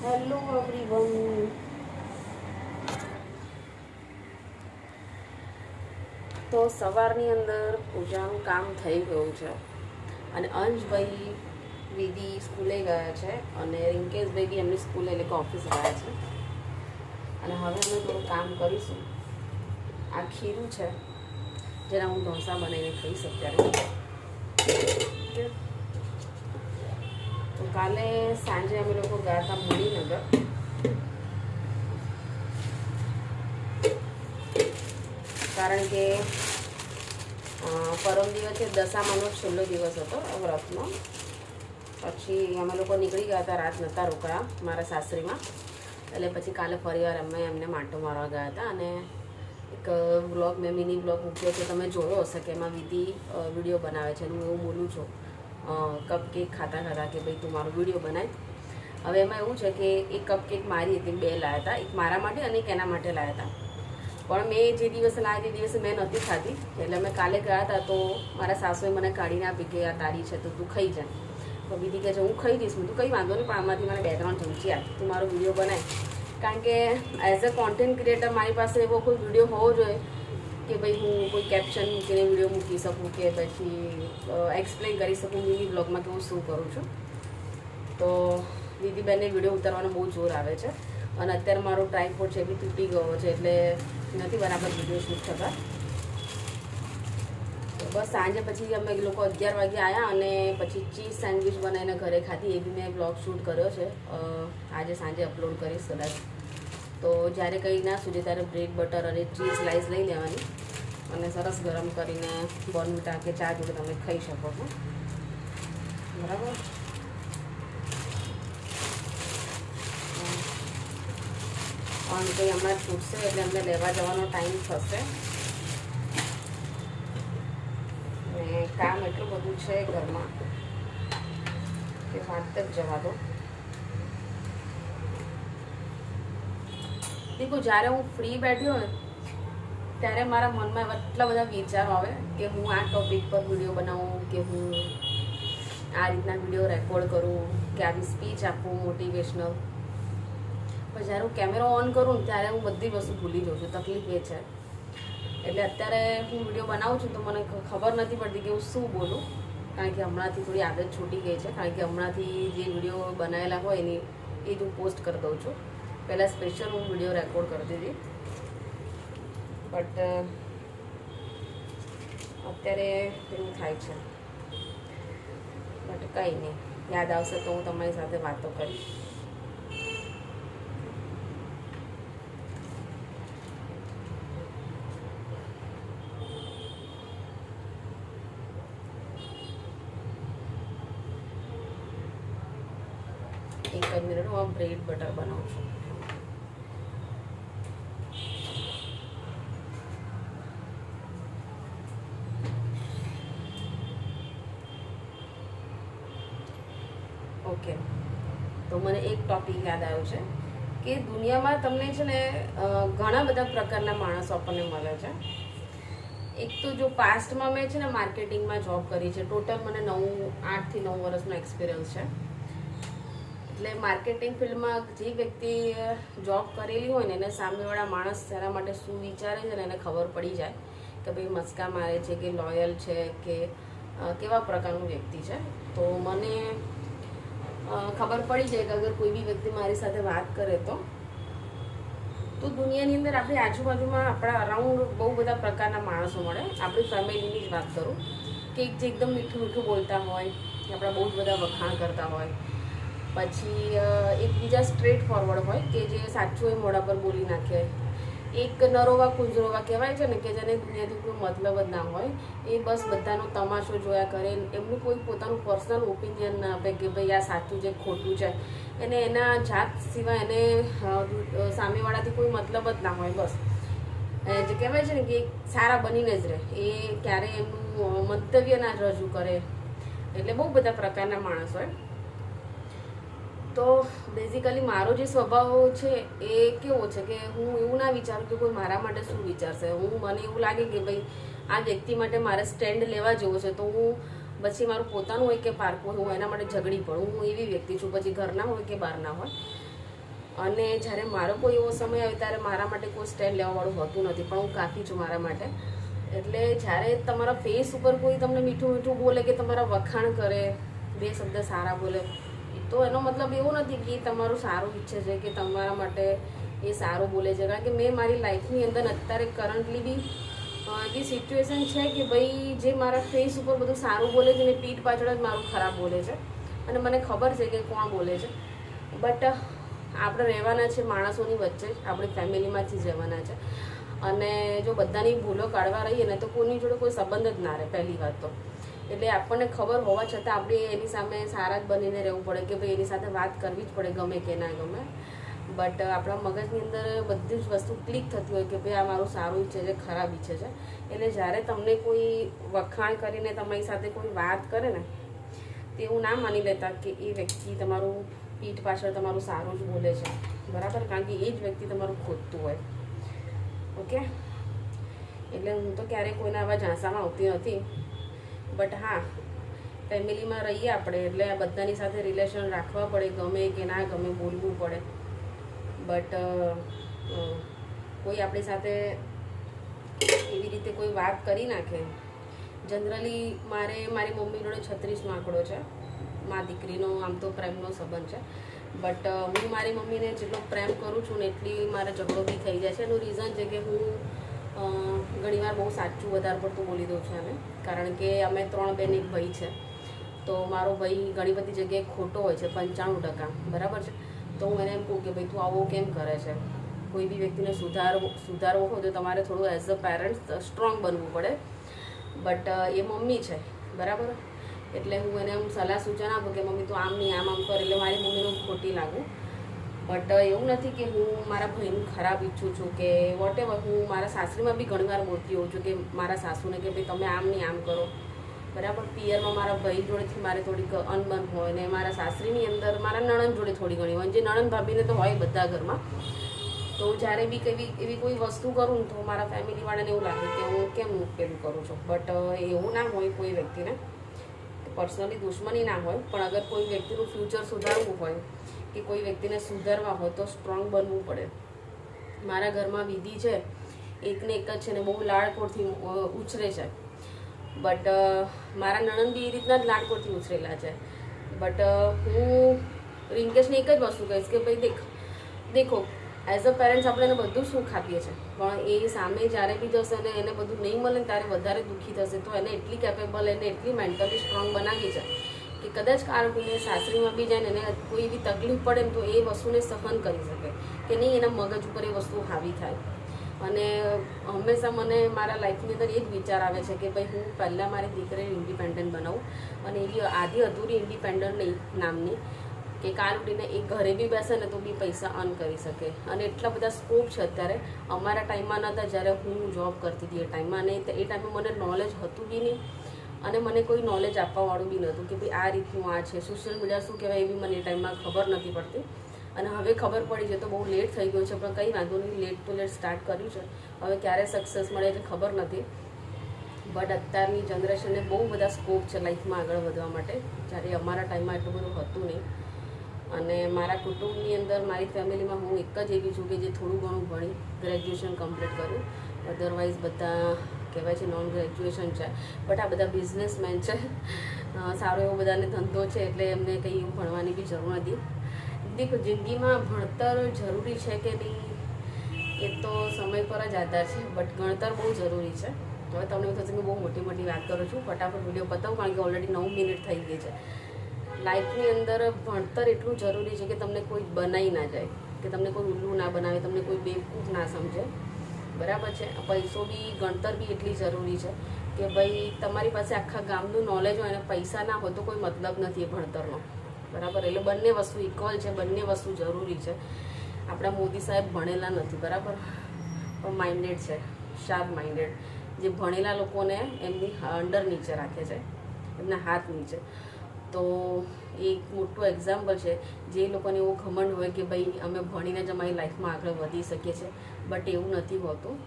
Hello everyone. તો સવારની અંદર પૂજાનું કામ થઈ ગયું છે અને અંશભાઈ વિધિ સ્કૂલે ગયા છે અને રિંકેશભાઈ બી એમની સ્કૂલે એટલે કે ઓફિસ ગયા છે અને હવે અમે થોડું કામ કરીશું. આ ખીરું છે જેના હું ઢોસા બનાવીને ખાઈશ અત્યારે. તો કાલે સાંજે અમે લોકો ગયા હતા મણિનગર. કારણ કે પરમ દિવસે દશામાનો છેલ્લો દિવસ હતો વ્રતનો. પછી અમે લોકો નીકળી ગયા હતા, રાત નહોતા રોકાયા મારા સાસરીમાં. એટલે પછી કાલે ફરીવાર અમે એમને માટો મારવા ગયા હતા અને એક વ્લોગ મેં મિની વ્લોગ મૂક્યો છે, તમે જોયો હશે કે એમાં વિધિ વિડીયો બનાવે છે. હું એવું બોલું છું કપકેક ખાતા ખાતા કે ભાઈ તું મારો વિડીયો બનાય. હવે એમાં એવું છે કે એક કપકેક મારી હતી, 2 લાવ્યા હતા, એક મારા માટે અને એક એના માટે લાવ્યા હતા. પણ મેં જે દિવસે લાવી તે દિવસે મેં નહોતી ખાધી. એટલે અમે કાલે ગયા હતા તો મારા સાસુએ મને કાઢીને આપી કે આ તારી છે તો તું ખાઈ જાય. તો વિધિ કહે છે હું ખાઈ દઈશ. હું તું કંઈ વાંધો નહીં, પણ આમાંથી મને 2-3 ચમચી આપ, તું મારો વિડીયો બનાય. કારણ કે એઝ અ કોન્ટેન્ટ ક્રિએટર મારી પાસે એવો કોઈ વિડીયો હોવો જોઈએ કે ભાઈ હું કોઈ કેપ્શન મૂકીને વિડીયો મૂકી શકું કે પછી એક્સપ્લેન કરી શકું મિની બ્લોગમાં કે હું શું કરું છું. તો વિધિબેનને વિડીયો ઉતારવાનો બહુ જોર આવે છે અને અત્યારે મારો ટ્રાયપોડ છે એ બી તૂટી ગયો છે એટલે નથી બરાબર વિડીયો શૂટ થતા. તો બસ સાંજે પછી અમે લોકો 11 વાગે આવ્યા અને પછી ચીઝ સેન્ડવિચ બનાવીને ઘરે ખાધી. એ બી મેં બ્લોગ શૂટ કર્યો છે, આજે સાંજે અપલોડ કરીશ કદાચ. તો જ્યારે કંઈ ના સૂજે ત્યારે બ્રેડ બટર અને ચીઝ સ્લાઈસ લઈ લેવાની અને સરસ ગરમ કરીને બોર્નવિટા કે ચા જોડે તમે ખાઈ શકો છો. બરાબર. અને કંઈ હમણાં છૂટશે એટલે અમને લેવા જવાનો ટાઈમ થશે ને કામ એટલું બધું છે ઘરમાં કે વાત જ જવા દો. દેખો, જ્યારે હું ફ્રી બેઠી હોય ને ત્યારે મારા મનમાં એટલા બધા વિચારો આવે કે હું આ ટૉપિક પર વિડીયો બનાવું, કે હું આ રીતના વિડીયો રેકોર્ડ કરું, કે આવી સ્પીચ આપું મોટિવેશનલ. પણ જ્યારે હું કેમેરો ઓન કરું ને ત્યારે હું બધી વસ્તુ ભૂલી જાઉં છું. તકલીફ એ છે. એટલે અત્યારે હું વિડીયો બનાવું છું તો મને ખબર નથી પડતી કે હું શું બોલું, કારણ કે હમણાંથી થોડી આદત છૂટી ગઈ છે. કારણ કે હમણાંથી જે વિડીયો બનાવેલા હોય એની એ જ હું પોસ્ટ કરી દઉં છું. પહેલાં સ્પેશિયલ હું વિડીયો રેકોર્ડ કરતી હતી, બટ અત્યારે એવું થાય છે. બટ કંઈ નહીં, યાદ આવશે તો હું તમારી સાથે વાતો કરીશ. એક જ મિનિટ, હું બ્રેડ બટર બનાવું છું. ઓકે, તો મને એક ટોપિક યાદ આવ્યો છે કે દુનિયામાં તમને છે ને ઘણા બધા પ્રકારના માણસો આપણને મળે છે. એક તો જો પાસ્ટમાં મેં છે ને માર્કેટિંગમાં જોબ કરી છે. ટોટલ મને 8 થી 9 વર્ષનો એક્સપિરિયન્સ છે. એટલે માર્કેટિંગ ફિલ્ડમાં જે વ્યક્તિ જોબ કરેલી હોય ને એને સામેવાળા માણસ તેના માટે શું વિચારે છે ને એને ખબર પડી જાય કે ભાઈ મસ્કા મારે છે કે લોયલ છે કે કેવા પ્રકારનું વ્યક્તિ છે. તો મને ખબર પડી જાય કે અગર કોઈ બી વ્યક્તિ મારી સાથે વાત કરે તો દુનિયાની અંદર આપણી આજુબાજુમાં આપણા અરાઉન્ડ બહુ બધા પ્રકારના માણસો મળે. આપણી ફેમિલીની જ વાત કરું કે જે એકદમ મીઠું મીઠું બોલતા હોય, કે આપણા બહુ જ બધા વખાણ કરતા હોય. પછી એકબીજા સ્ટ્રેટ ફોરવર્ડ હોય કે જે સાચું એ મોઢા પર બોલી નાખે. એક નરોવા કુંજરોવા કહેવાય છે ને કે જેને દુનિયાથી કોઈ મતલબ જ ના હોય, એ બસ બધાનો તમાશો જોયા કરે. એમનું કોઈ પોતાનું પર્સનલ ઓપિનિયન ના આપે કે ભાઈ આ સાચું છે ખોટું છે. એને એના જાત સિવાય એને સામેવાળાથી કોઈ મતલબ જ ના હોય. બસ જે કહેવાય છે ને કે સારા બનીને જ રહે, એ ક્યારેય એમનું મંતવ્ય ના રજૂ કરે. એટલે બહુ બધા પ્રકારના માણસ હોય. તો બેઝિકલી મારો જે સ્વભાવ છે એ કેવો છે કે હું એવું ના વિચારું કે કોઈ મારા માટે શું વિચારશે. મને એવું લાગે કે ભાઈ આ વ્યક્તિ માટે મારે સ્ટેન્ડ લેવા જેવો છે તો હું પછી મારું પોતાનું હોય કે પાર્ક હોય હું એના માટે ઝઘડી પડું. હું એવી વ્યક્તિ છું, પછી ઘરના હોય કે બહારના હોય. અને જ્યારે મારો કોઈ એવો સમય આવે ત્યારે મારા માટે કોઈ સ્ટેન્ડ લેવાવાળું હોતું નથી, પણ હું કાફી છું મારા માટે. એટલે જ્યારે તમારા ફેસ ઉપર કોઈ તમને મીઠું મીઠું બોલે કે તમારા વખાણ કરે, 2 શબ્દ સારા બોલે, તો એનો મતલબ એવો નથી કે તમારું સારું ઈચ્છે છે કે તમારા માટે એ સારું બોલે છે. કારણ કે મેં મારી લાઈફની અંદર અત્યારે કરન્ટલી બી એવી સિચ્યુએશન છે કે ભાઈ જે મારા ફેસ ઉપર બધું સારું બોલે છે ને પીઠ પાછળ જ મારું ખરાબ બોલે છે, અને મને ખબર છે કે કોણ બોલે છે. બટ આપણે રહેવાના છે માણસોની વચ્ચે જ, આપણી ફેમિલીમાંથી જ રહેવાના છે. અને જો બધાની ભૂલો કાઢવા રહીએ ને તો કોઈની જોડે કોઈ સંબંધ જ ના રહે પહેલી વાત તો. એટલે આપણને ખબર હોવા છતાં આપણે એની સામે સારા જ બનીને રહેવું પડે કે ભાઈ એની સાથે વાત કરવી જ પડે, ગમે કે ના ગમે. બટ આપણા મગજની અંદર બધી જ વસ્તુ ક્લિક થતી હોય કે ભાઈ આ મારું સારું ઈચ્છે છે, ખરાબ ઈચ્છે છે. એટલે જ્યારે તમને કોઈ વખાણ કરીને તમારી સાથે કોઈ વાત કરે ને, તેવું ના માની લેતા કે એ વ્યક્તિ તમારું પીઠ પાછળ તમારું સારું જ બોલે છે, બરાબર. કારણ કે એ જ વ્યક્તિ તમારું ખોટતું હોય. ઓકે, એટલે હું તો ક્યારેય કોઈના આવા ઝાંસામાં આવતી નથી. બટ હા, ફેમિલીમાં રહીએ આપણે એટલે આ બધાની સાથે રિલેશન રાખવા પડે, ગમે કે ના ગમે બોલવું પડે. બટ કોઈ આપણી સાથે એવી રીતે કોઈ વાત કરી નાખે. જનરલી મારી મમ્મી જોડે 36નો આંકડો છે, મા દીકરીનો આમ તો પ્રેમનો સંબંધ છે. બટ હું મારી મમ્મીને જેટલો પ્રેમ કરું છું ને એટલી મારે ઝઘડો બી થઈ જાય છે. એનું રીઝન છે કે હું ઘણીવાર બહુ સાચું વધારે પડતું બોલી દઉં છું એને. કારણ કે અમે 3 બેન 1 ભાઈ છે, તો મારો ભાઈ ઘણી બધી જગ્યાએ ખોટો હોય છે, 95%, બરાબર છે. તો હું એને એમ કહું કે ભાઈ તું આવો કેમ કરે છે. કોઈ બી વ્યક્તિને સુધારવો હોય તો તમારે થોડું એઝ અ પેરેન્ટ્સ સ્ટ્રોંગ બનવું પડે. બટ એ મમ્મી છે, બરાબર. એટલે હું એને સલાહ સૂચન આપું કે મમ્મી તું આમ નહીં આમ કર, એટલે મારી મમ્મીનું ખોટી લાગું. બટ એવું નથી કે હું મારા ભાઈનું ખરાબ ઈચ્છું છું કે વોટ એવર. હું મારા સાસરીમાં બી ઘણીવાર બોલતી હોઉં છું કે મારા સાસુને કે ભાઈ તમે આમ નહીં આમ કરો, બરાબર. પિયરમાં મારા ભાઈ જોડેથી મારે થોડીક અનબન હોય, ને મારા સાસરીની અંદર મારા નણંદ જોડે થોડી ઘણી હોય. જે નણંદ ભાભીને તો હોય બધા ઘરમાં. તો જ્યારે બી એવી કોઈ વસ્તુ કરું ને તો મારા ફેમિલીવાળાને એવું લાગે કે હું કેમ પેલું કરું છું. બટ એવું ના હોય. કોઈ વ્યક્તિને પર્સનલી દુશ્મની ના હોય, પણ અગર કોઈ વ્યક્તિનું ફ્યુચર સુધારવું હોય કે કોઈ વ્યક્તિને સુધારવા હોય તો સ્ટ્રોંગ બનવું પડે. મારા ઘરમાં વિધિ છે, એકને એક જ છે ને બહુ લાડકોડથી ઉછરે છે. બટ મારા નણંદ બી એ રીતના જ લાડકોડથી ઉછરેલા છે. બટ હું રિંકેશને એક જ વસ્તુ કહીશ કે ભાઈ દેખો એઝ અ પેરેન્ટ્સ આપણે એને બધું સુખ આપીએ છીએ, પણ એ સામે જ્યારે બી જશે ને એને બધું નહીં મળે ને ત્યારે વધારે દુઃખી થશે. તો એને એટલી કેપેબલ, એને એટલી મેન્ટલી સ્ટ્રોંગ બનાવી છે કે કદાચ કારકુને સાસરીમાં બી જાય ને એને કોઈ એવી તકલીફ પડે ને તો એ વસ્તુને સહન કરી શકે કે નહીં એના મગજ ઉપર એ વસ્તુ હાવી થાય. અને હંમેશા મને મારા લાઈફની અંદર એ જ વિચાર આવે છે કે ભાઈ હું પહેલાં મારી દીકરીને ઇન્ડિપેન્ડન્ટ બનાવું, અને એવી આધી અધૂરી ઇન્ડિપેન્ડન્ટ નહીં નામની કે કાલ ઉઠીને એ ઘરે બી બેસે ને તો બી પૈસા અર્ન કરી શકે. અને એટલા બધા સ્કોપ છે અત્યારે. અમારા ટાઈમમાં નહોતા જ્યારે હું જોબ કરતી હતી એ ટાઈમમાં, અને એ ટાઈમે મને નોલેજ હતું બી નહીં, અને મને કોઈ નોલેજ આપવાવાળું બી નહોતું કે ભાઈ આ રીતનું આ છે. સોશિયલ મીડિયા શું કહેવાય એ બી મને એ ટાઈમમાં ખબર નથી પડતી. અને હવે ખબર પડી છે તો બહુ લેટ થઈ ગયું છે, પણ કંઈ વાંધો નહીં, લેટ તો લેટ સ્ટાર્ટ કર્યું છે. હવે ક્યારે સક્સેસ મળે છે ખબર નથી. બટ અત્યારની જનરેશનને બહુ બધા સ્કોપ છે લાઈફમાં આગળ વધવા માટે, જ્યારે અમારા ટાઈમમાં એટલું બધું હતું નહીં. અને મારા કુટુંબની અંદર મારી ફેમિલીમાં હું એક જ એવી છું કે જે થોડું ઘણું ભણી ગ્રેજ્યુએશન કમ્પ્લીટ કર્યું. અધરવાઇઝ બધા કહેવાય છે નોન ગ્રેજ્યુએશન છે. બટ આ બધા બિઝનેસમેન છે, સારો એવો બધાને ધંધો છે, એટલે એમને કંઈ એવું ભણવાની બી જરૂર નથી. દેખો જિંદગીમાં ભણતર જરૂરી છે કે નહીં એ તો સમય પર જ આધાર છે, બટ ગણતર બહુ જરૂરી છે. હવે તમને એવું થશે કે બહુ મોટી વાત કરું છું, ફટાફટ વિડીયો પતાવું કારણ કે ઓલરેડી 9 મિનિટ થઈ ગઈ છે. લાઈફની અંદર ભણતર એટલું જરૂરી છે કે તમને કોઈ બનાવી ના જાય, કે તમને કોઈ ઉલ્લું ના બનાવે, તમને કોઈ બેવકૂફ ના સમજે, બરાબર છે. પૈસો બી, ગણતર બી એટલી જરૂરી છે કે ભાઈ તમારી પાસે આખા ગામનું નોલેજ હોય અને પૈસા ના હોય તો કોઈ મતલબ નથી એ ભણતરનો, બરાબર. એટલે બંને વસ્તુ ઇક્વલ છે, બંને વસ્તુ જરૂરી છે. આપણા મોદી સાહેબ ભણેલા નથી, બરાબર, પણ માઇન્ડેડ છે, શાર્પ માઇન્ડેડ. જે ભણેલા લોકોને એમની અંડર નીચે રાખે છે, એમના હાથ નીચે. તો એક મોટું એક્ઝામ્પલ છે. જે લોકોને એવું ઘમંડ હોય કે ભાઈ અમે ભણીને જ અમારી લાઈફમાં આગળ વધી શકીએ છીએ, બટ એવું નથી હોતું.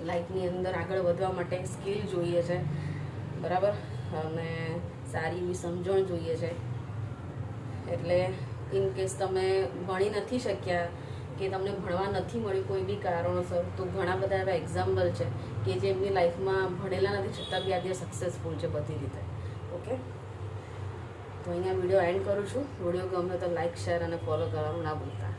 લાઈફની અંદર આગળ વધવા માટે સ્કિલ જોઈએ છે, બરાબર, અને સારી એવી સમજણ જોઈએ છે. એટલે ઇન કેસ તમે ભણી નથી શક્યા કે તમને ભણવા નથી મળ્યું કોઈ બી કારણોસર, તો ઘણા બધા એવા એક્ઝામ્પલ છે કે જે એમની લાઈફમાં ભણેલા નથી છતાં બી આજે સક્સેસફુલ છે બધી રીતે. ઓકે, તો અહીંયા વિડીયો એન્ડ કરું છું. વિડીયો ગમે તો લાઈક, શેર અને ફોલો કરવાનું ના ભૂલતા.